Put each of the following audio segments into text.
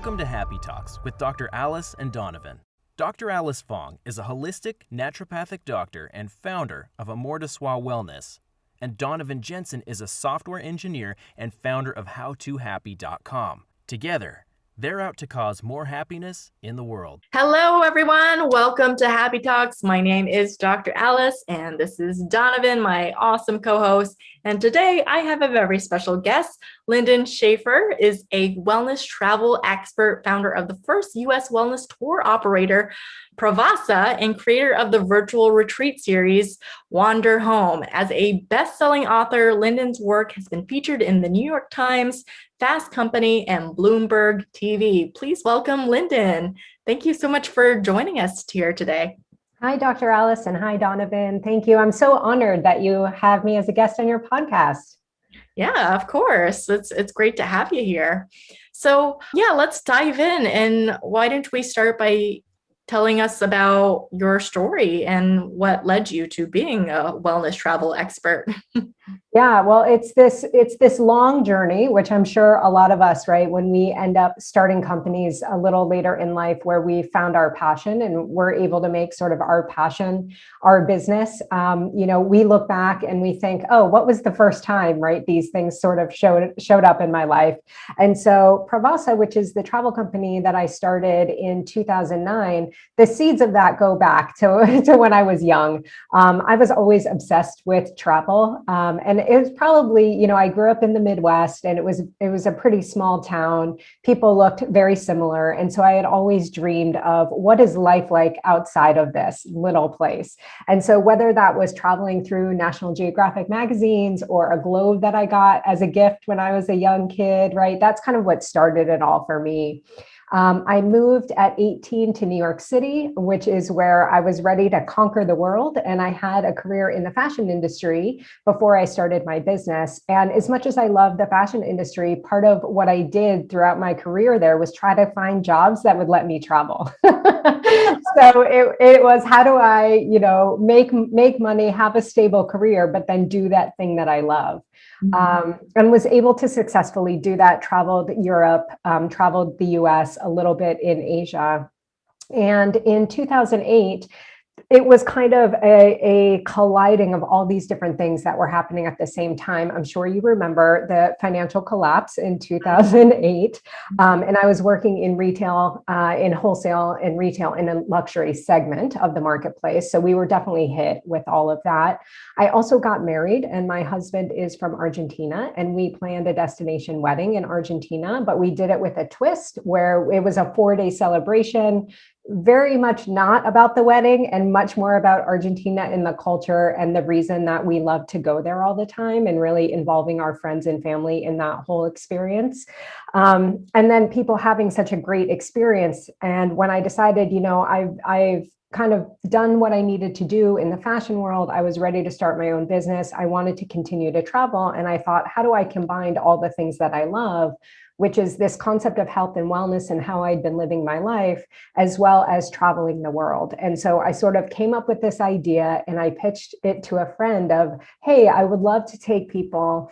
Welcome to Happy Talks with Dr. Alice and Donovan. Dr. Alice Fong is a holistic naturopathic doctor and founder of Amor de Soi Wellness. And Donovan Jensen is a software engineer and founder of HowToHappy.com. Together, they're out to cause more happiness in the world. Hello, everyone. Welcome to Happy Talks. My name is Dr. Alice, and this is Donovan, my awesome co-host. And today I have a very special guest. Linden Schaffer is a wellness travel expert, founder of the first U.S. wellness tour operator, Pravassa, and creator of the virtual retreat series, Wander Home. As a best-selling author, Linden's work has been featured in the New York Times, Fast Company, and Bloomberg TV. Please welcome Linden. Thank you so much for joining us here today. Hi, Dr. Alice, and hi, Donovan. Thank you. I'm so honored that you have me as a guest on your podcast. Yeah, of course. It's great to have you here. So yeah, let's dive in. And why don't we start by telling us about your story and what led you to being a wellness travel expert? Yeah, well, it's this long journey, which I'm sure a lot of us, right, when we end up starting companies a little later in life where we found our passion and we're able to make sort of our passion our business. We look back and we think, oh, what was the first time, right? These things sort of showed up in my life. And so Pravassa, which is the travel company that I started in 2009, the seeds of that go back to when I was young. I was always obsessed with travel. And it was probably, I grew up in the Midwest, and it was a pretty small town. People looked very similar. And so I had always dreamed of what is life like outside of this little place. And so whether that was traveling through National Geographic magazines or a globe that I got as a gift when I was a young kid, right? That's kind of what started it all for me. I moved at 18 to New York City, which is where I was ready to conquer the world. And I had a career in the fashion industry before I started my business. And as much as I love the fashion industry, part of what I did throughout my career there was try to find jobs that would let me travel. So it was, how do I, make money, have a stable career, but then do that thing that I love. And was able to successfully do that, traveled Europe, traveled the US, a little bit in Asia. And in 2008, it was kind of a colliding of all these different things that were happening at the same time. I'm sure you remember the financial collapse in 2008. And I was working in retail, in wholesale and retail in a luxury segment of the marketplace. So we were definitely hit with all of that. I also got married, and my husband is from Argentina, and we planned a destination wedding in Argentina, but we did it with a twist where it was a 4-day celebration, very much not about the wedding and much more about Argentina and the culture and the reason that we love to go there all the time, and really involving our friends and family in that whole experience. And then people having such a great experience. And when I decided, I've kind of done what I needed to do in the fashion world, I was ready to start my own business. I wanted to continue to travel. And I thought, how do I combine all the things that I love, which is this concept of health and wellness and how I'd been living my life, as well as traveling the world. And so I sort of came up with this idea, and I pitched it to a friend of, hey, I would love to take people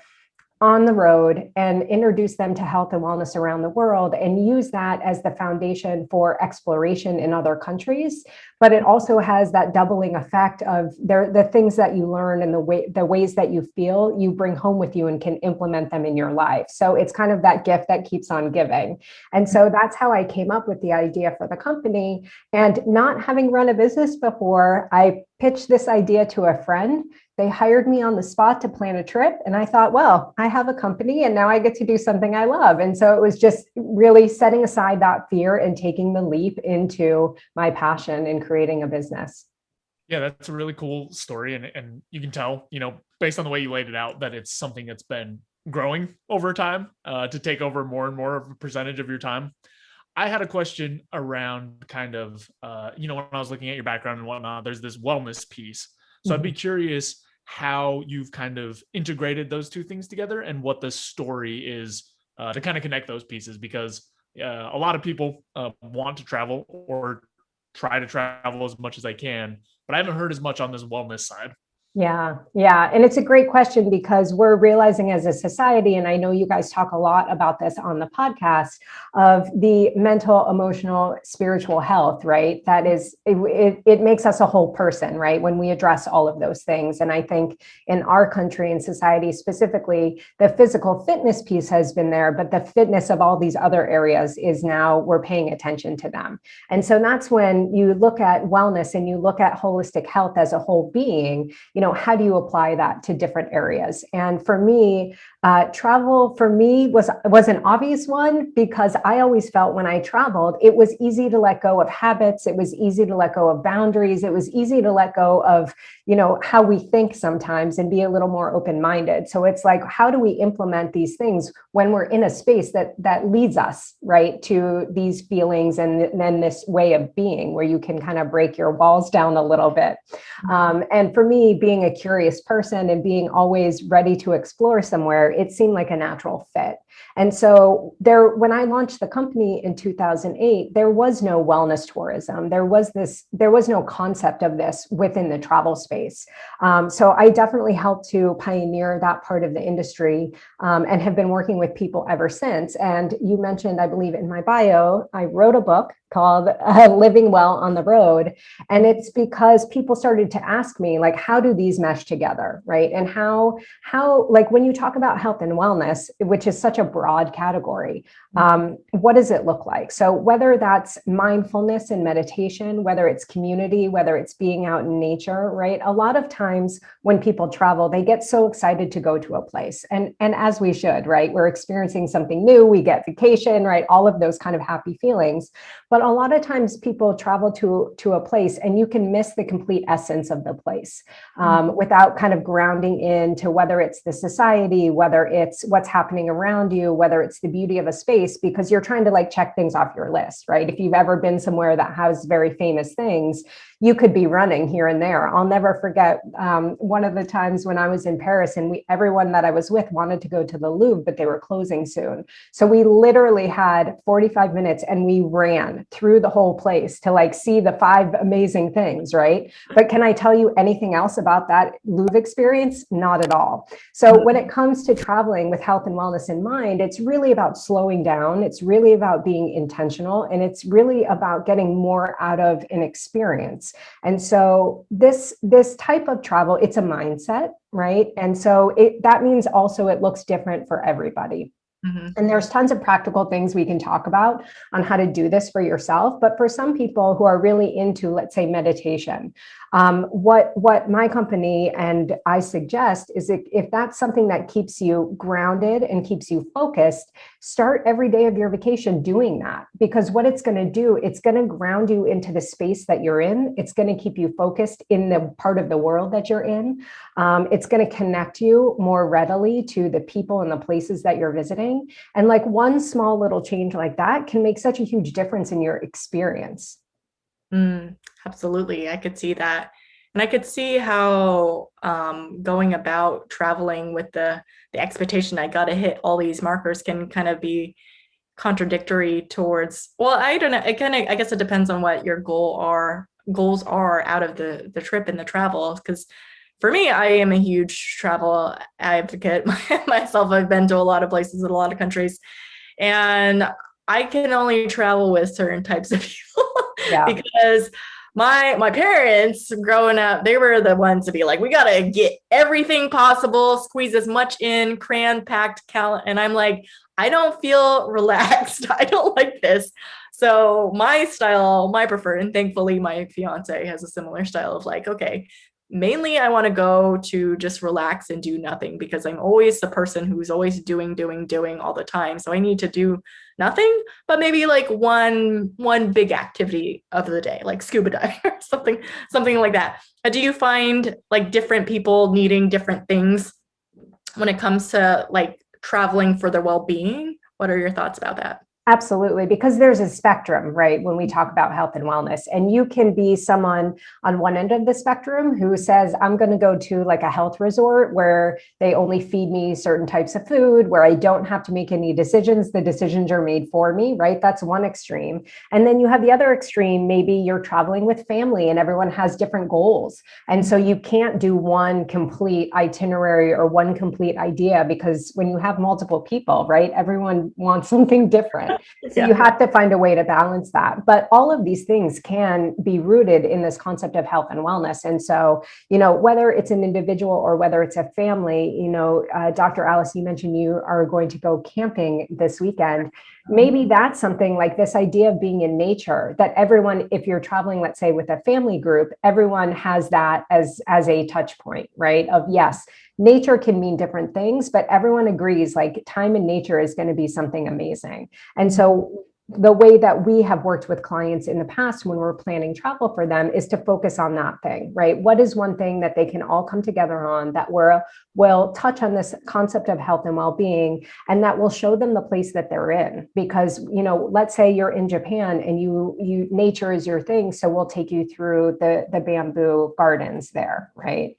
on the road and introduce them to health and wellness around the world, and use that as the foundation for exploration in other countries. But it also has that doubling effect of the things that you learn and the ways that you feel, you bring home with you and can implement them in your life. So it's kind of that gift that keeps on giving. And so that's how I came up with the idea for the company. And not having run a business before, I pitched this idea to a friend. They hired me on the spot to plan a trip. And I thought, well, I have a company and now I get to do something I love. And so it was just really setting aside that fear and taking the leap into my passion in creating a business. Yeah, that's a really cool story. And you can tell, based on the way you laid it out, that it's something that's been growing over time to take over more and more of a percentage of your time. I had a question around kind of, when I was looking at your background and whatnot, there's this wellness piece. So I'd be curious how you've kind of integrated those two things together and what the story is to kind of connect those pieces, because a lot of people want to travel or try to travel as much as they can, but I haven't heard as much on this wellness side. Yeah, yeah. And it's a great question because we're realizing as a society, and I know you guys talk a lot about this on the podcast, of the mental, emotional, spiritual health, right? That is, it makes us a whole person, right? When we address all of those things. And I think in our country and society specifically, the physical fitness piece has been there, but the fitness of all these other areas is now we're paying attention to them. And so that's when you look at wellness and you look at holistic health as a whole being, how do you apply that to different areas? And for me, travel for me was an obvious one because I always felt when I traveled, it was easy to let go of habits. It was easy to let go of boundaries. It was easy to let go of, how we think sometimes and be a little more open-minded. So it's like, how do we implement these things when we're in a space that leads us, right, to these feelings and then this way of being where you can kind of break your walls down a little bit. And for me, being a curious person and being always ready to explore somewhere, it seemed like a natural fit. And so when I launched the company in 2008, there was no wellness tourism. There was no concept of this within the travel space. So I definitely helped to pioneer that part of the industry, and have been working with people ever since. And you mentioned, I believe in my bio, I wrote a book called Living Well on the Road. And it's because people started to ask me, like, how do these mesh together, right? And how like when you talk about health and wellness, which is such a broad category, what does it look like? So whether that's mindfulness and meditation, whether it's community, whether it's being out in nature, right? A lot of times when people travel, they get so excited to go to a place, and as we should, right? We're experiencing something new, we get vacation, right? All of those kind of happy feelings. But a lot of times people travel to a place and you can miss the complete essence of the place without kind of grounding into whether it's the society, whether it's what's happening around you, whether it's the beauty of a space, because you're trying to like check things off your list, right? If you've ever been somewhere that has very famous things, you could be running here and there. I'll never forget one of the times when I was in Paris and everyone that I was with wanted to go to the Louvre, but they were closing soon. So we literally had 45 minutes and we ran through the whole place to like see the 5 amazing things, right? But can I tell you anything else about that Louvre experience? Not at all. So when it comes to traveling with health and wellness in mind, it's really about slowing down. It's really about being intentional, and it's really about getting more out of an experience. And so this type of travel, it's a mindset, right? And so that means also it looks different for everybody. And there's tons of practical things we can talk about on how to do this for yourself. But for some people who are really into, let's say, meditation, what my company and I suggest is if that's something that keeps you grounded and keeps you focused, start every day of your vacation doing that. Because what it's going to do, it's going to ground you into the space that you're in. It's going to keep you focused in the part of the world that you're in. It's going to connect you more readily to the people and the places that you're visiting. And like one small little change like that can make such a huge difference in your experience. Absolutely. I could see that. And I could see how going about traveling with the expectation I got to hit all these markers can kind of be contradictory towards, well, I don't know. I guess it depends on what your goals are out of the trip and the travel. Because for me, I am a huge travel advocate myself. I've been to a lot of places in a lot of countries, and I can only travel with certain types of people because my parents growing up, they were the ones to be like, we got to get everything possible, squeeze as much in, cram-packed and I'm like, I don't feel relaxed. I don't like this. So my style, my preferred, and thankfully my fiance has a similar style of like, okay, mainly I want to go to just relax and do nothing, because I'm always the person who's always doing all the time. So I need to do nothing, but maybe like one big activity of the day, like scuba diving or something like that. Do you find like different people needing different things when it comes to like traveling for their well-being? What are your thoughts about that? Absolutely, because there's a spectrum, right? When we talk about health and wellness, and you can be someone on one end of the spectrum who says, I'm going to go to like a health resort where they only feed me certain types of food, where I don't have to make any decisions. The decisions are made for me, right? That's one extreme. And then you have the other extreme. Maybe you're traveling with family and everyone has different goals. And so you can't do one complete itinerary or one complete idea, because when you have multiple people, right, everyone wants something different. So you have to find a way to balance that. But all of these things can be rooted in this concept of health and wellness. And so, whether it's an individual or whether it's a family, Dr. Alice, you mentioned you are going to go camping this weekend. Maybe that's something like this idea of being in nature, that everyone, if you're traveling, let's say with a family group, everyone has that as a touch point, right? Of yes, nature can mean different things, but everyone agrees like time in nature is going to be something amazing. And so the way that we have worked with clients in the past when we're planning travel for them is to focus on that thing, right? What is one thing that they can all come together on that will touch on this concept of health and well-being, and that will show them the place that they're in? Because, let's say you're in Japan and you nature is your thing. So we'll take you through the bamboo gardens there, right?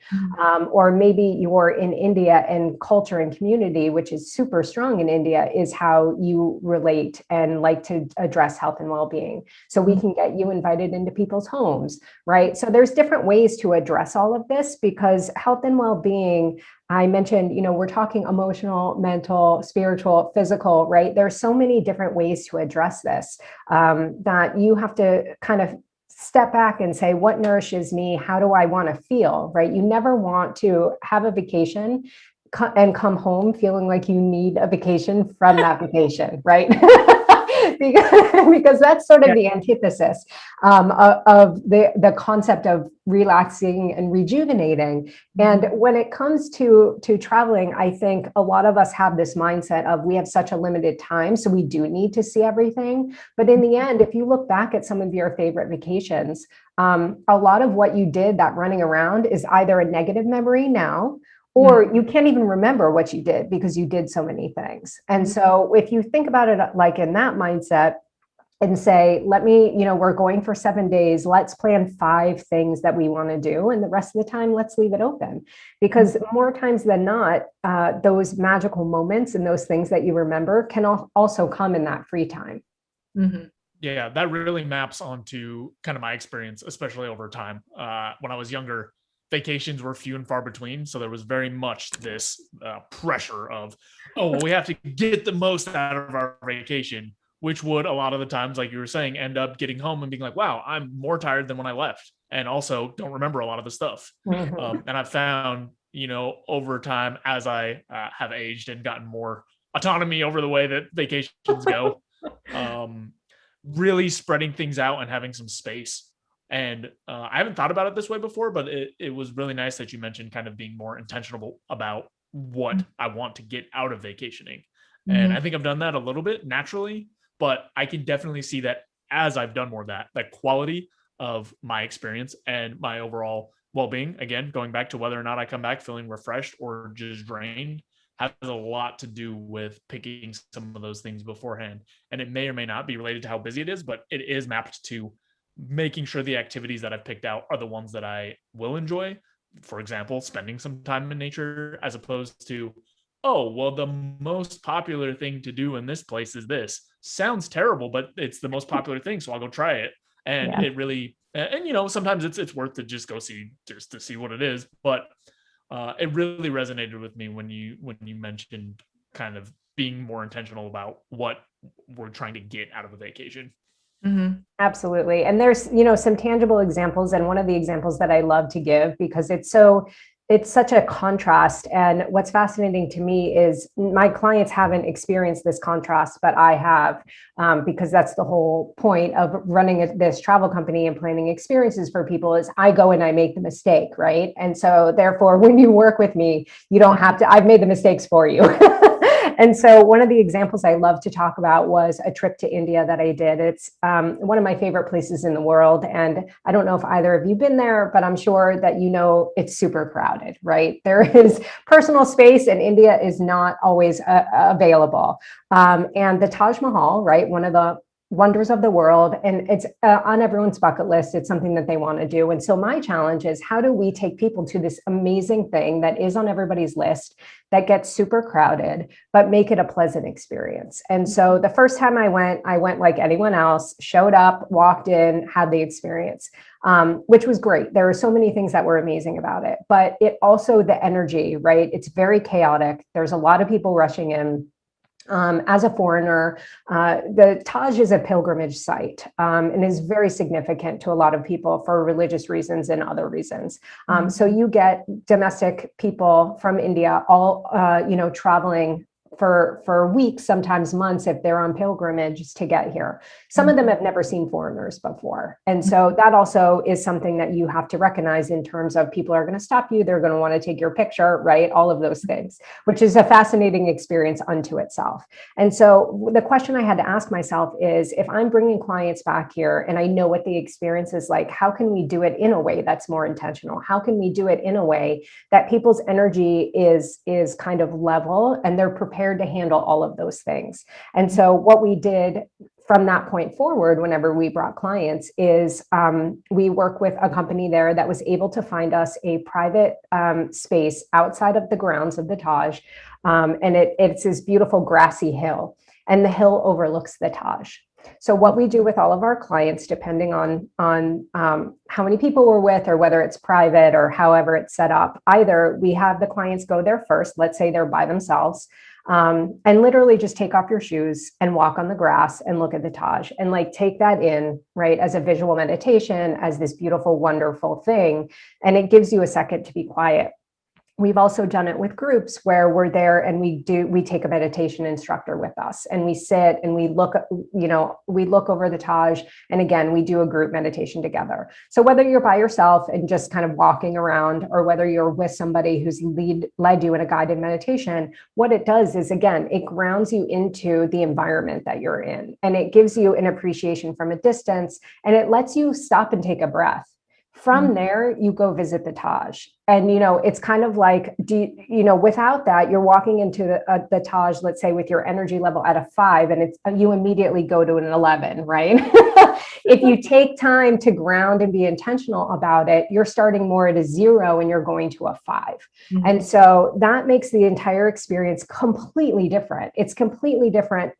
Or maybe you're in India, and culture and community, which is super strong in India, is how you relate and like to address health and well-being. So we can get you invited into people's homes, right? So there's different ways to address all of this, because health and well-being, I mentioned, we're talking emotional, mental, spiritual, physical, right? There's so many different ways to address this, that you have to kind of step back and say, what nourishes me? How do I want to feel, right? You never want to have a vacation and come home feeling like you need a vacation from that vacation, right? because that's sort of the antithesis of the concept of relaxing and rejuvenating. And when it comes to traveling, I think a lot of us have this mindset of we have such a limited time, so we do need to see everything. But in the end, if you look back at some of your favorite vacations, a lot of what you did, that running around, is either a negative memory now, or you can't even remember what you did because you did so many things. And so if you think about it like in that mindset and say, we're going for 7 days, let's plan 5 things that we want to do. And the rest of the time, let's leave it open. Because more times than not, those magical moments and those things that you remember can also come in that free time. Mm-hmm. Yeah, that really maps onto kind of my experience, especially over time. When I was younger, vacations were few and far between. So there was very much this pressure of, we have to get the most out of our vacation, which would a lot of the times, like you were saying, end up getting home and being like, wow, I'm more tired than when I left. And also don't remember a lot of the stuff. And I've found, over time, as I have aged and gotten more autonomy over the way that vacations go, really spreading things out and having some space. And I haven't thought about it this way before, but it was really nice that you mentioned kind of being more intentional about what I want to get out of vacationing. And I think I've done that a little bit naturally, but I can definitely see that as I've done more of that quality of my experience and my overall well-being, again, going back to whether or not I come back feeling refreshed or just drained, has a lot to do with picking some of those things beforehand. And it may or may not be related to how busy it is, but it is mapped to making sure the activities that I've picked out are the ones that I will enjoy. For example, spending some time in nature, as opposed to, the most popular thing to do in this place is this. Sounds terrible, but it's the most popular thing, so I'll go try it. And it really, sometimes it's worth to just go see, just to see what it is. But it really resonated with me when you mentioned kind of being more intentional about what we're trying to get out of a vacation. Mm-hmm. Absolutely. And there's, some tangible examples. And one of the examples that I love to give, because it's such a contrast. And what's fascinating to me is my clients haven't experienced this contrast, but I have, because that's the whole point of running this travel company and planning experiences for people, is I go and I make the mistake, right? And so therefore, when you work with me, you don't have to, I've made the mistakes for you. And so one of the examples I love to talk about was a trip to India that I did. It's one of my favorite places in the world. And I don't know if either of you been there, but I'm sure that you know it's super crowded, right? There is personal space and India is not always available. And the Taj Mahal, right? One of the wonders of the world, and it's on everyone's bucket list. It's something that they want to do. And so my challenge is, how do we take people to this amazing thing that is on everybody's list, that gets super crowded, but make it a pleasant experience? And so the first time I went like anyone else, showed up, walked in, had the experience, which was great. There were so many things that were amazing about it, but it also, the energy, right? It's very chaotic. There's a lot of people rushing in. As a foreigner, the Taj is a pilgrimage site and is very significant to a lot of people for religious reasons and other reasons. So you get domestic people from India all, traveling for weeks, sometimes months, if they're on pilgrimages to get here. Some of them have never seen foreigners before. And so that also is something that you have to recognize in terms of people are going to stop you. They're going to want to take your picture, right? All of those things, which is a fascinating experience unto itself. And so the question I had to ask myself is, if I'm bringing clients back here and I know what the experience is like, how can we do it in a way that's more intentional? How can we do it in a way that people's energy is kind of level and they're prepared to handle all of those things? And so what we did from that point forward, whenever we brought clients, is we work with a company there that was able to find us a private space outside of the grounds of the Taj. And it's this beautiful grassy hill, and the hill overlooks the Taj. So what we do with all of our clients, depending on how many people we're with, or whether it's private or however it's set up, either we have the clients go there first, let's say they're by themselves, and literally just take off your shoes and walk on the grass and look at the Taj and like take that in, right, as a visual meditation, as this beautiful, wonderful thing. And it gives you a second to be quiet. We've also done it with groups where we're there and we take a meditation instructor with us and we sit and we look over the Taj. And again, we do a group meditation together. So whether you're by yourself and just kind of walking around, or whether you're with somebody who's led you in a guided meditation, what it does is, again, it grounds you into the environment that you're in, and it gives you an appreciation from a distance, and it lets you stop and take a breath. From there, you go visit the Taj. And, it's kind of like, without that, you're walking into the Taj, let's say with your energy level at a 5, and you immediately go to an 11, right? If you take time to ground and be intentional about it, you're starting more at a 0 and you're going to a 5. Mm-hmm. And so that makes the entire experience completely different. It's completely different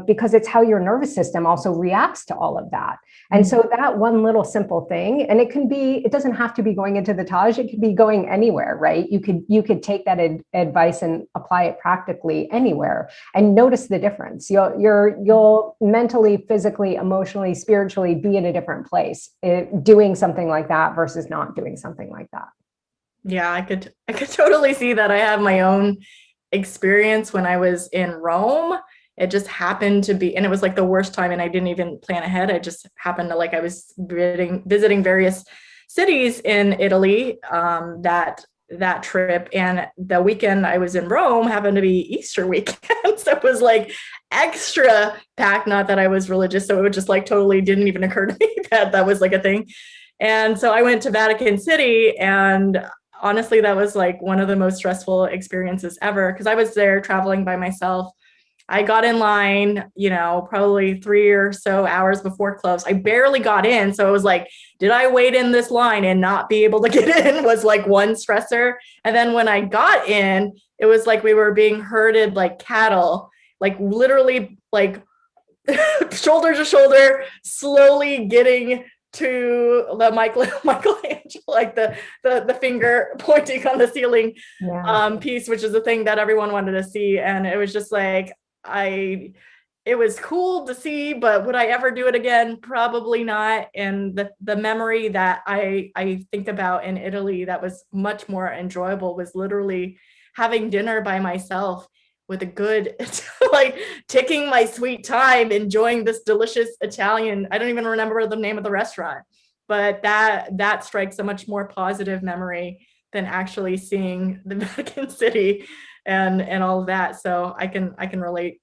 because it's how your nervous system also reacts to all of that. And so that one little simple thing, and it doesn't have to be going into the Taj, it could be going anywhere, right? You could take that advice and apply it practically anywhere and notice the difference. You'll mentally, physically, emotionally, spiritually be in a different place doing something like that versus not doing something like that. Yeah, I could totally see that. I have my own experience when I was in Rome. It just happened to be, and it was like the worst time, and I didn't even plan ahead. I just happened to, like, I was visiting various cities in Italy that trip, and the weekend I was in Rome happened to be Easter weekend. So it was like extra packed, not that I was religious, so it just like totally didn't even occur to me that was like a thing. And so I went to Vatican City, and honestly, that was like one of the most stressful experiences ever, because I was there traveling by myself. I got in line, probably 3 or so hours before close. I barely got in. So it was like, did I wait in this line and not be able to get in was like one stressor. And then when I got in, it was like we were being herded like cattle, like literally like shoulder to shoulder, slowly getting to the Michelangelo, like the finger pointing on the ceiling piece, which is the thing that everyone wanted to see. And it was just like, it was cool to see, but would I ever do it again? Probably not. And the memory that I think about in Italy that was much more enjoyable was literally having dinner by myself with a good, like taking my sweet time, enjoying this delicious Italian. I don't even remember the name of the restaurant, but that strikes a much more positive memory than actually seeing the Vatican City. and all of that. So I can relate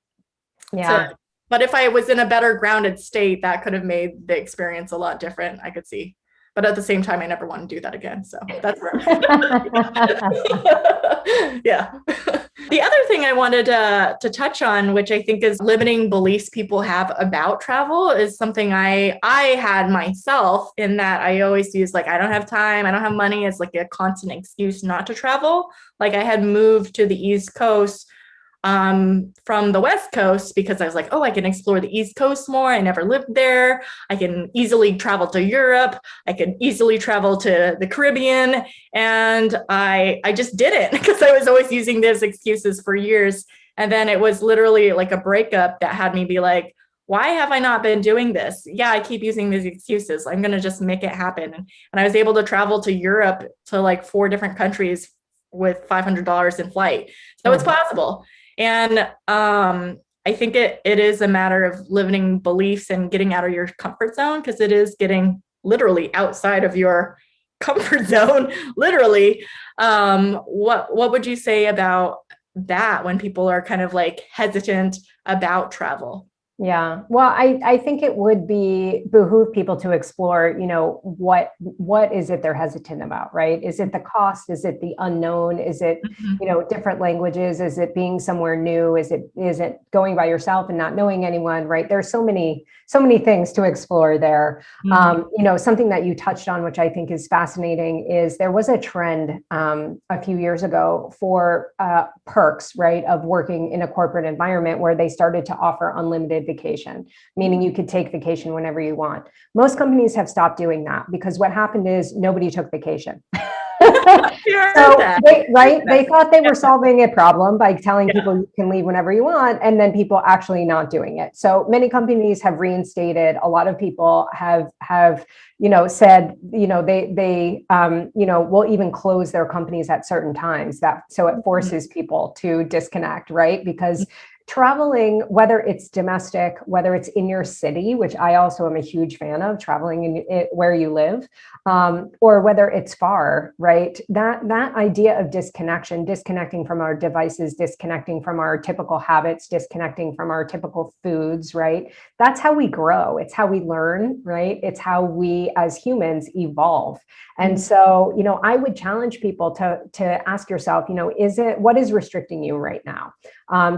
Yeah. to, but if I was in a better grounded state, that could have made the experience a lot different, I could see. But at the same time, I never want to do that again. So that's where yeah. The other thing I wanted to touch on, which I think is limiting beliefs people have about travel, is something I had myself, in that I always use like, I don't have time, I don't have money, as like a constant excuse not to travel. Like I had moved to the East Coast from the West Coast because I was like, oh, I can explore the East Coast more. I never lived there. I can easily travel to Europe. I can easily travel to the Caribbean. And I just didn't, because I was always using those excuses for years. And then it was literally like a breakup that had me be like, why have I not been doing this? Yeah, I keep using these excuses. I'm going to just make it happen. And I was able to travel to Europe to like 4 different countries with $500 in flight. So it's possible. And I think it is a matter of limiting beliefs and getting out of your comfort zone, because it is getting literally outside of your comfort zone, literally. What would you say about that when people are kind of like hesitant about travel? Yeah. Well, I think it would behoove people to explore, what is it they're hesitant about, right? Is it the cost? Is it the unknown? Is it, different languages? Is it being somewhere new? Is it going by yourself and not knowing anyone, right? There's so many things to explore there. Something that you touched on, which I think is fascinating, is there was a trend a few years ago for perks, right, of working in a corporate environment, where they started to offer unlimited vacation, meaning you could take vacation whenever you want. Most companies have stopped doing that, because what happened is nobody took vacation. So they thought they were solving a problem by telling people you can leave whenever you want, and then people actually not doing it. So many companies have reinstated. A lot of people have said, they will even close their companies at certain times, so it forces people to disconnect, right? Because traveling, whether it's domestic, whether it's in your city, which I also am a huge fan of, traveling in where you live, or whether it's far, right? That idea of disconnecting from our devices, disconnecting from our typical habits, disconnecting from our typical foods, right? That's how we grow. It's how we learn, right? It's how we as humans evolve. And so, I would challenge people to ask yourself, what is restricting you right now?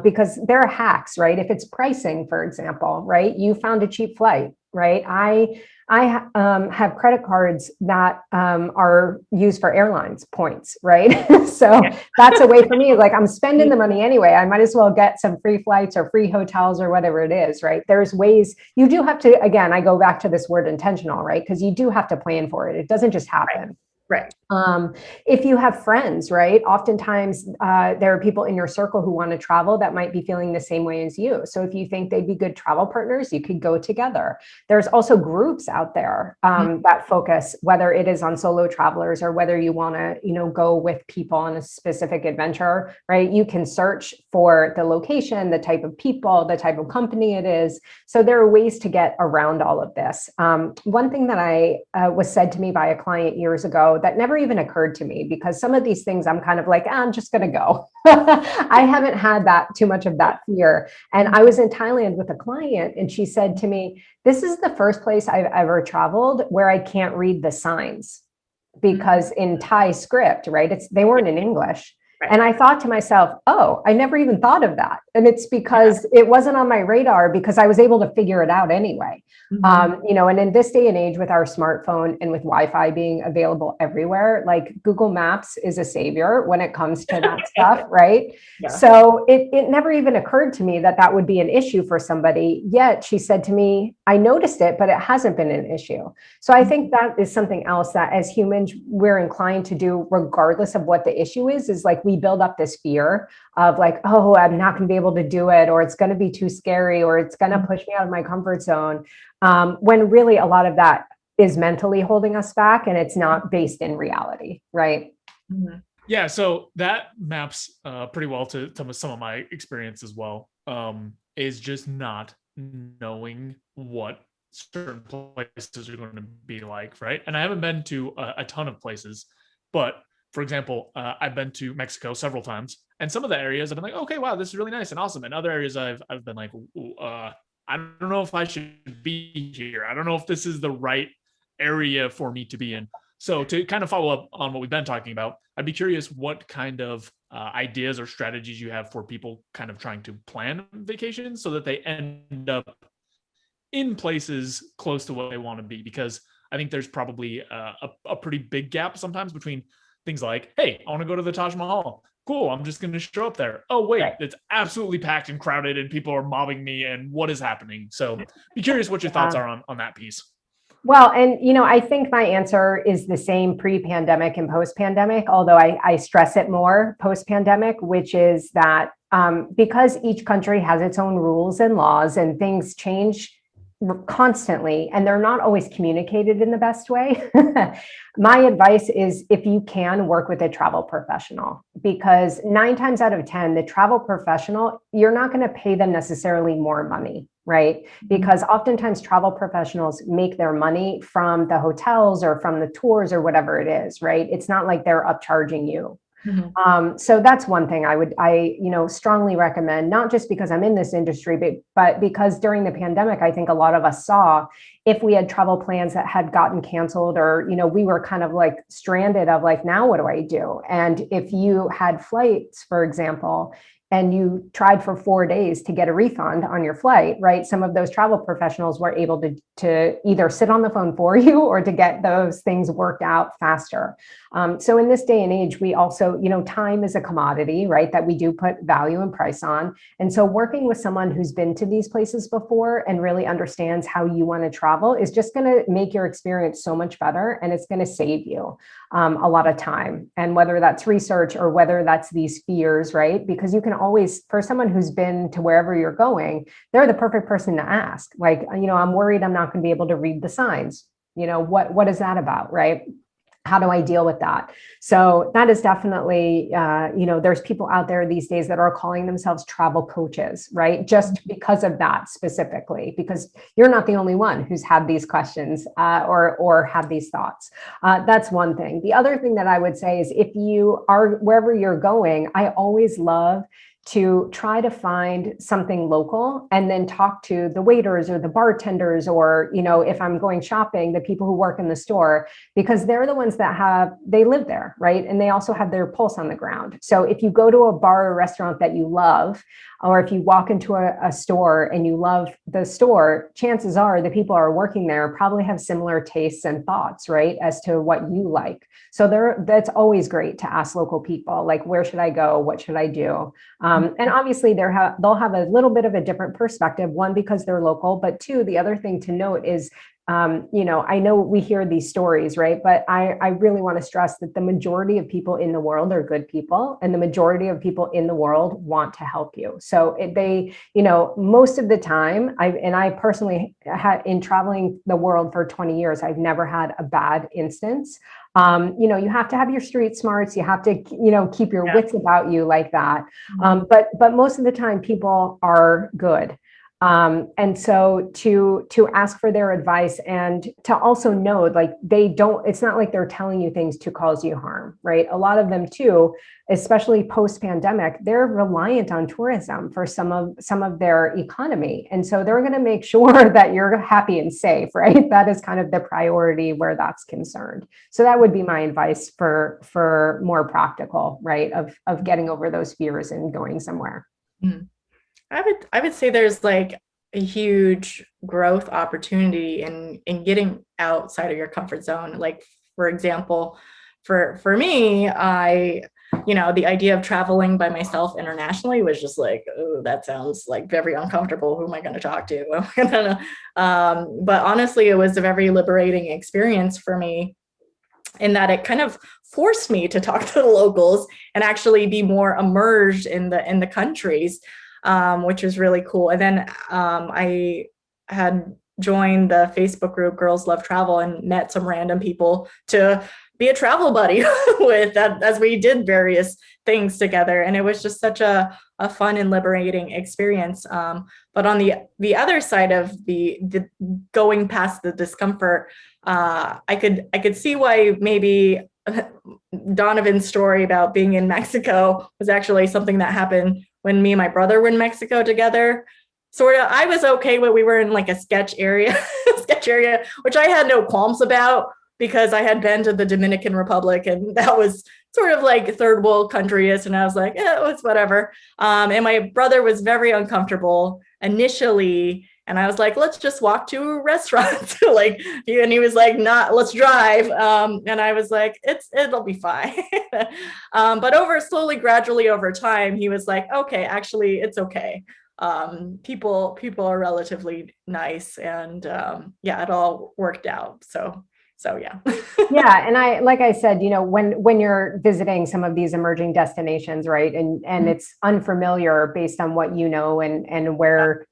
Because there are hacks, right? If it's pricing, for example, right? You found a cheap flight, right? I have credit cards that are used for airlines points, right? So that's a way for me, like, I'm spending the money anyway. I might as well get some free flights or free hotels or whatever it is, right? There's ways. You do have to, again, I go back to this word intentional, right? Because you do have to plan for it. It doesn't just happen. Right. If you have friends, right? Oftentimes there are people in your circle who want to travel that might be feeling the same way as you. So if you think they'd be good travel partners, you could go together. There's also groups out there that focus, whether it is on solo travelers or whether you want to, go with people on a specific adventure, right? You can search for the location, the type of people, the type of company it is. So there are ways to get around all of this. One thing that I was said to me by a client years ago that never even occurred to me, because some of these things I'm kind of like, I'm just going to go. I haven't had too much of that fear. And I was in Thailand with a client, and she said to me, this is the first place I've ever traveled where I can't read the signs, because in Thai script, right, they weren't in English. Right. And I thought to myself, oh, I never even thought of that. And it's because it wasn't on my radar, because I was able to figure it out anyway. And in this day and age, with our smartphone and with Wi-Fi being available everywhere, like, Google Maps is a savior when it comes to that stuff, right? Yeah. So it never even occurred to me that would be an issue for somebody. Yet she said to me, I noticed it, but it hasn't been an issue. So I think that is something else that as humans, we're inclined to do, regardless of what the issue is like, we build up this fear of like, oh, I'm not going to be able to do it, or it's going to be too scary, or it's going to push me out of my comfort zone. When really a lot of that is mentally holding us back, and it's not based in reality, right? Mm-hmm. Yeah, so that maps pretty well to some of my experience as well, is just not knowing what certain places are going to be like, right? And I haven't been to a ton of places, but for example, I've been to Mexico several times, and some of the areas I've been like, okay, wow, this is really nice and awesome. And other areas I've been like, I don't know if I should be here. I don't know if this is the right area for me to be in. So to kind of follow up on what we've been talking about, I'd be curious what kind of ideas or strategies you have for people kind of trying to plan vacations so that they end up in places close to what they want to be. Because I think there's probably a pretty big gap sometimes between things like, hey, I want to go to the Taj Mahal. Cool, I'm just going to show up there. Oh, wait, it's absolutely packed and crowded and people are mobbing me and what is happening? So be curious what your thoughts are on that piece. Well, and I think my answer is the same pre-pandemic and post-pandemic, although I stress it more post-pandemic, which is that because each country has its own rules and laws and things change constantly, and they're not always communicated in the best way. My advice is, if you can, work with a travel professional, because 9 times out of 10, the travel professional, you're not going to pay them necessarily more money, right? Because oftentimes travel professionals make their money from the hotels or from the tours or whatever it is, right? It's not like they're upcharging you. So that's one thing I strongly recommend, not just because I'm in this industry, but because during the pandemic, I think a lot of us saw, if we had travel plans that had gotten canceled, or, we were kind of like stranded of like, now what do I do? And if you had flights, for example, and you tried for 4 days to get a refund on your flight, right? Some of those travel professionals were able to either sit on the phone for you or to get those things worked out faster. So in this day and age, we also, time is a commodity, right? That we do put value and price on. And so working with someone who's been to these places before and really understands how you want to travel is just going to make your experience so much better. And it's going to save you a lot of time. And whether that's research or whether that's these fears, right? Because you can always, for someone who's been to wherever you're going, they're the perfect person to ask. Like, I'm worried I'm not going to be able to read the signs. What is that about, right? How do I deal with that? So that is definitely, there's people out there these days that are calling themselves travel coaches, right? Just because of that specifically, because you're not the only one who's had these questions or had these thoughts. That's one thing. The other thing that I would say is, if you are wherever you're going, I always love to try to find something local and then talk to the waiters or the bartenders, or, if I'm going shopping, the people who work in the store, because they're the ones that they live there, right? And they also have their pulse on the ground. So if you go to a bar or restaurant that you love, or if you walk into a store and you love the store, chances are the people who are working there probably have similar tastes and thoughts, right, as to what you like. So that's always great to ask local people, like, where should I go? What should I do? And obviously they'll have a little bit of a different perspective, one, because they're local, but two, the other thing to note is, I know we hear these stories, right? But I really want to stress that the majority of people in the world are good people, and the majority of people in the world want to help you. So most of the time, I personally had, in traveling the world for 20 years, I've never had a bad instance. You have to have your street smarts. You have to, keep your wits about you like that. But most of the time people are good. And so to ask for their advice, and to also know, like, it's not like they're telling you things to cause you harm, right? A lot of them too, especially post-pandemic, they're reliant on tourism for some of their economy. And so they're going to make sure that you're happy and safe, right? That is kind of the priority where that's concerned. So that would be my advice for more practical, right? Of getting over those fears and going somewhere. Mm-hmm. I would say there's like a huge growth opportunity in getting outside of your comfort zone. Like, for example, for me, the idea of traveling by myself internationally was just like, oh, that sounds like very uncomfortable. Who am I going to talk to? But honestly, it was a very liberating experience for me, in that it kind of forced me to talk to the locals and actually be more immersed in the countries. Which was really cool. And then I had joined the Facebook group Girls Love Travel and met some random people to be a travel buddy with, that as we did various things together. And it was just such a fun and liberating experience. But on the other side of the going past the discomfort, I could see why maybe Donovan's story about being in Mexico was actually something that happened when me and my brother were in Mexico together. Sort of, I was okay when we were in like a sketch area, which I had no qualms about because I had been to the Dominican Republic and that was sort of like third world country-ish. And I was like, yeah, it was whatever. And my brother was very uncomfortable initially. And I was like, let's just walk to a restaurant. And he was like, not, let's drive. And I was like, it'll be fine. But gradually over time, he was like, okay, actually, it's okay. People are relatively nice, and it all worked out. So yeah. Yeah. And like I said, when you're visiting some of these emerging destinations, right. And it's unfamiliar based on what you know and where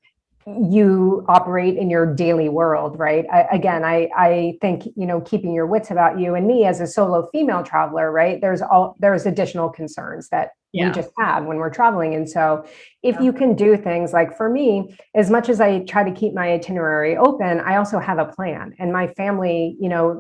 you operate in your daily world, right? I think, keeping your wits about you and me as a solo female traveler, right? There's additional concerns that we just have when we're traveling. And so if you can do things like, for me, as much as I try to keep my itinerary open, I also have a plan, and my family,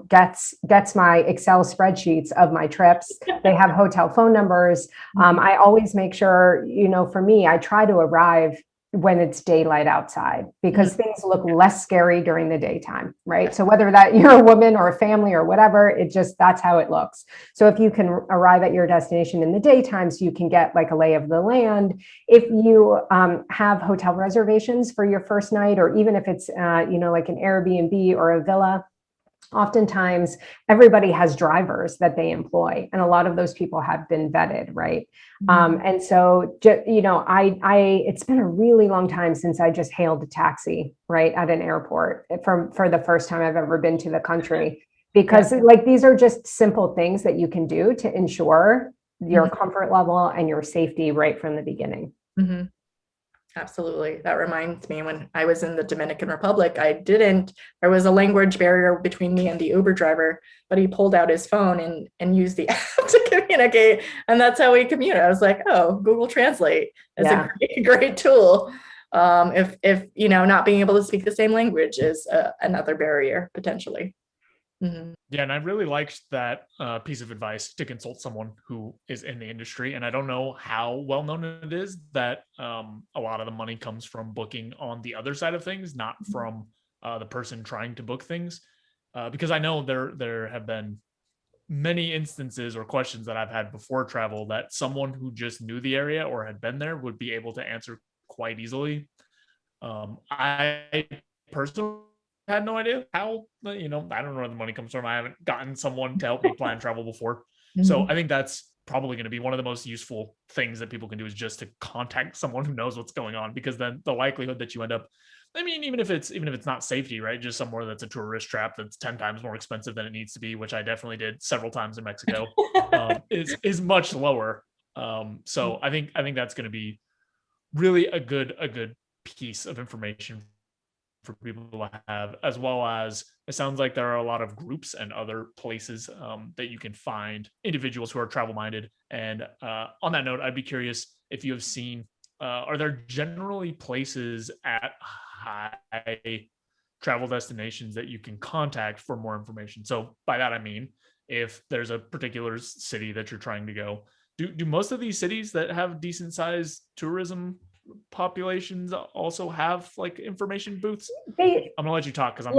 gets my Excel spreadsheets of my trips. They have hotel phone numbers. I always make sure, for me, I try to arrive when it's daylight outside, because things look less scary during the daytime, right? So whether that you're a woman or a family or whatever, that's how it looks. So if you can arrive at your destination in the daytime, so you can get like a lay of the land. If you have hotel reservations for your first night, or even if it's, like an Airbnb or a villa, oftentimes everybody has drivers that they employ, and a lot of those people have been vetted, right? And so, it's been a really long time since I just hailed a taxi, right, at an airport for the first time I've ever been to the country, because these are just simple things that you can do to ensure your comfort level and your safety right from the beginning. Absolutely. That reminds me, when I was in the Dominican Republic, there was a language barrier between me and the Uber driver, but he pulled out his phone and used the app to communicate. And that's how we communicate. I was like, oh, Google Translate is a great tool. If not being able to speak the same language is another barrier potentially. Yeah, and I really liked that piece of advice, to consult someone who is in the industry. And I don't know how well known it is that a lot of the money comes from booking on the other side of things, not from the person trying to book things. Because I know there have been many instances or questions that I've had before travel that someone who just knew the area or had been there would be able to answer quite easily. I personally had no idea how, I don't know where the money comes from. I haven't gotten someone to help me plan travel before. So I think that's probably going to be one of the most useful things that people can do, is just to contact someone who knows what's going on, because then the likelihood that you end up, even if it's not safety, right, just somewhere that's a tourist trap that's 10 times more expensive than it needs to be, which I definitely did several times in Mexico, is much lower. So I think that's going to be really a good piece of information for people to have, as well as it sounds like there are a lot of groups and other places that you can find individuals who are travel minded. And on that note, I'd be curious if you have seen, are there generally places at high travel destinations that you can contact for more information? So by that, I mean, if there's a particular city that you're trying to go, do most of these cities that have decent sized tourism populations also have like information booths? I'm gonna let you talk because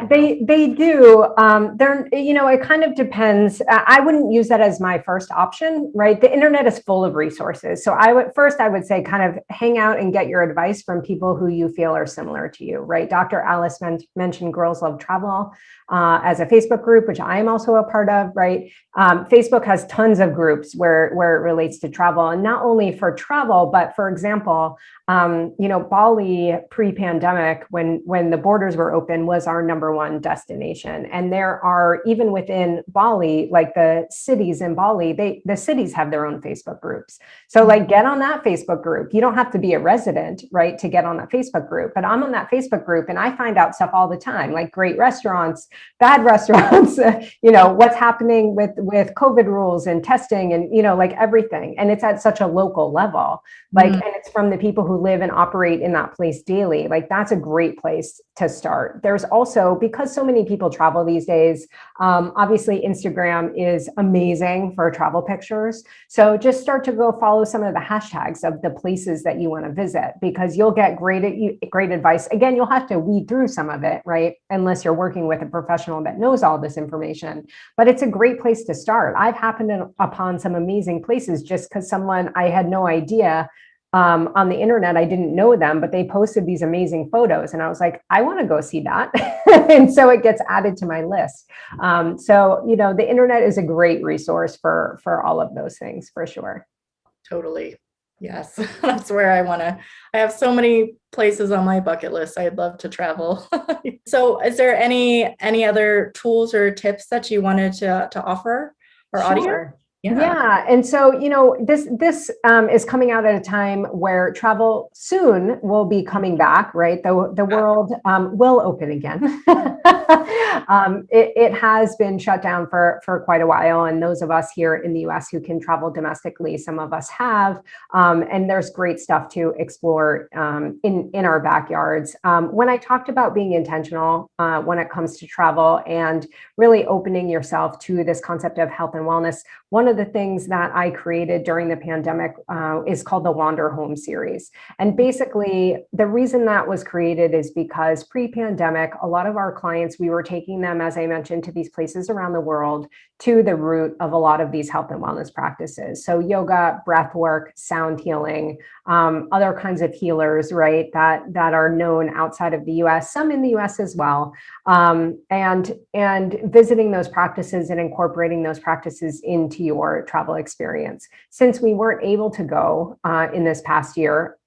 they do. They're, it kind of depends. I wouldn't use that as my first option, right? The internet is full of resources. So I would say kind of hang out and get your advice from people who you feel are similar to you, right? Dr. Alice mentioned Girls Love Travel as a Facebook group, which I am also a part of, right? Facebook has tons of groups where it relates to travel, and not only for travel, but for example, Bali pre-pandemic, when the borders were open, was our number one destination. And there are, even within Bali, like the cities in Bali, the cities have their own Facebook groups. So like, get on that Facebook group. You don't have to be a resident, right, to get on that Facebook group, but I'm on that Facebook group and I find out stuff all the time, like great restaurants, bad restaurants, what's happening with COVID rules and testing and, like everything. And it's at such a local level, and it's from the people people who live and operate in that place daily, like that's a great place to start. There's also, because so many people travel these days, obviously Instagram is amazing for travel pictures. So just start to go follow some of the hashtags of the places that you want to visit, because you'll get great advice. Again, you'll have to weed through some of it, right? Unless you're working with a professional that knows all this information, but it's a great place to start. I've happened upon some amazing places just because someone, I had no idea, on the internet, I didn't know them, but they posted these amazing photos and I was like, I want to go see that. And so it gets added to my list. So, the internet is a great resource for all of those things, for sure. Totally. Yes. That's where I have so many places on my bucket list. I'd love to travel. So is there any other tools or tips that you wanted to offer our audience? Yeah. And so, this is coming out at a time where travel soon will be coming back, right? The world will open again. It has been shut down for quite a while. And those of us here in the US who can travel domestically, some of us have, and there's great stuff to explore in our backyards. When I talked about being intentional when it comes to travel and really opening yourself to this concept of health and wellness, one of the things that I created during the pandemic is called the Wander Home series. And basically, the reason that was created is because pre-pandemic, a lot of our clients, we were taking them, as I mentioned, to these places around the world to the root of a lot of these health and wellness practices. So yoga, breath work, sound healing, other kinds of healers, right, that are known outside of the US, some in the US as well, and visiting those practices and incorporating those practices into your travel experience. Since we weren't able to go in this past year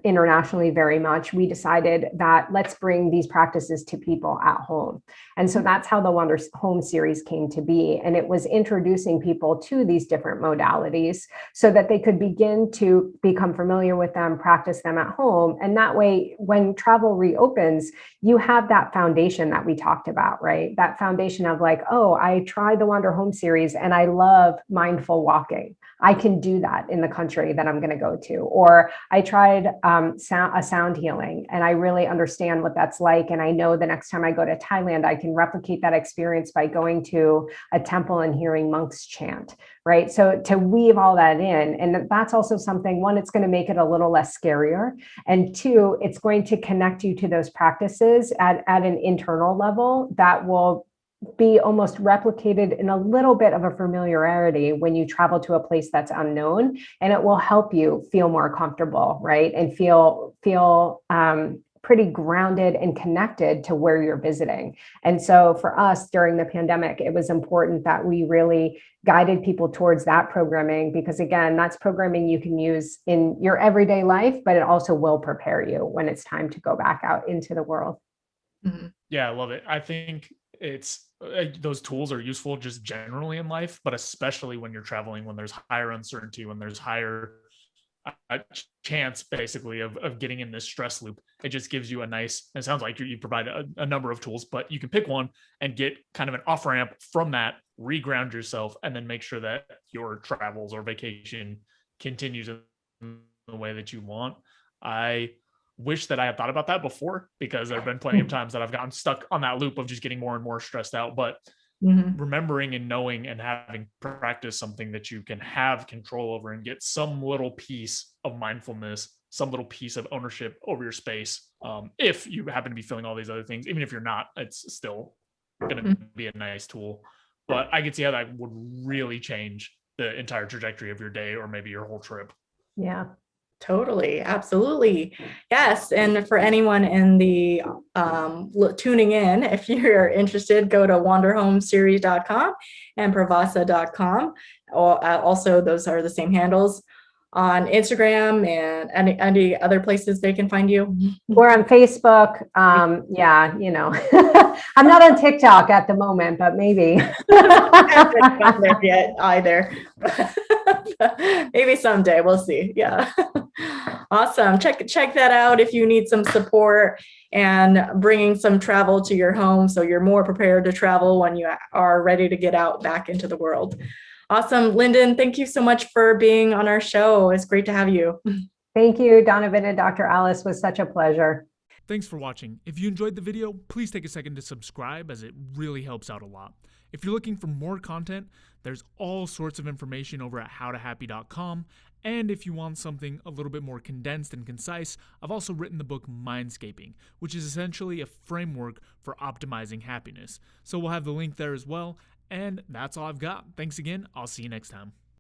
internationally very much, we decided that let's bring these practices to people at home. And so that's how the Wander Home series came to be. And it was introducing people to these different modalities so that they could begin to become familiar with them, practice them at home. And that way, when travel reopens, you have that foundation that we talked about, right? That foundation of like, oh, I tried the Wander Home series and I love mindful walking. I can do that in the country that I'm going to go to. Or I tried sound healing and I really understand what that's like. And I know the next time I go to Thailand, I can replicate that experience by going to a temple and hearing monks chant, right? So to weave all that in, and that's also something, one, it's going to make it a little less scarier. And two, it's going to connect you to those practices at an internal level that will be almost replicated in a little bit of a familiarity when you travel to a place that's unknown, and it will help you feel more comfortable, right? And feel pretty grounded and connected to where you're visiting. And so for us during the pandemic, it was important that we really guided people towards that programming, because again, that's programming you can use in your everyday life, but it also will prepare you when it's time to go back out into the world. Mm-hmm. Yeah, I love it. I think it's those tools are useful just generally in life, but especially when you're traveling, when there's higher uncertainty, when there's higher chance basically of getting in this stress loop. It just gives you a nice, it sounds like you provide a number of tools, but you can pick one and get kind of an off ramp from that, reground yourself, and then make sure that your travels or vacation continues in the way that you want. I wish that I had thought about that before, because there have been plenty of times that I've gotten stuck on that loop of just getting more and more stressed out. But remembering and knowing and having practiced something that you can have control over and get some little piece of mindfulness, some little piece of ownership over your space. If you happen to be feeling all these other things, even if you're not, it's still going to be a nice tool. But I could see how that would really change the entire trajectory of your day or maybe your whole trip. Yeah. Totally. Absolutely. Yes. And for anyone in the tuning in, if you're interested, go to wanderhomeseries.com and pravassa.com. Also, those are the same handles on Instagram and any other places they can find you. We're on Facebook. Yeah, I'm not on TikTok at the moment, but maybe. I haven't gotten there yet either. Maybe someday, we'll see. Yeah. Awesome. Check that out if you need some support and bringing some travel to your home so you're more prepared to travel when you are ready to get out back into the world. Awesome. Linden, thank you so much for being on our show. It's great to have you. Thank you, Donovan and Dr. Alice. It was such a pleasure. Thanks for watching. If you enjoyed the video, please take a second to subscribe, as it really helps out a lot. If you're looking for more content, there's all sorts of information over at howtohappy.com. And if you want something a little bit more condensed and concise, I've also written the book Mindscaping, which is essentially a framework for optimizing happiness. So we'll have the link there as well. And that's all I've got. Thanks again. I'll see you next time.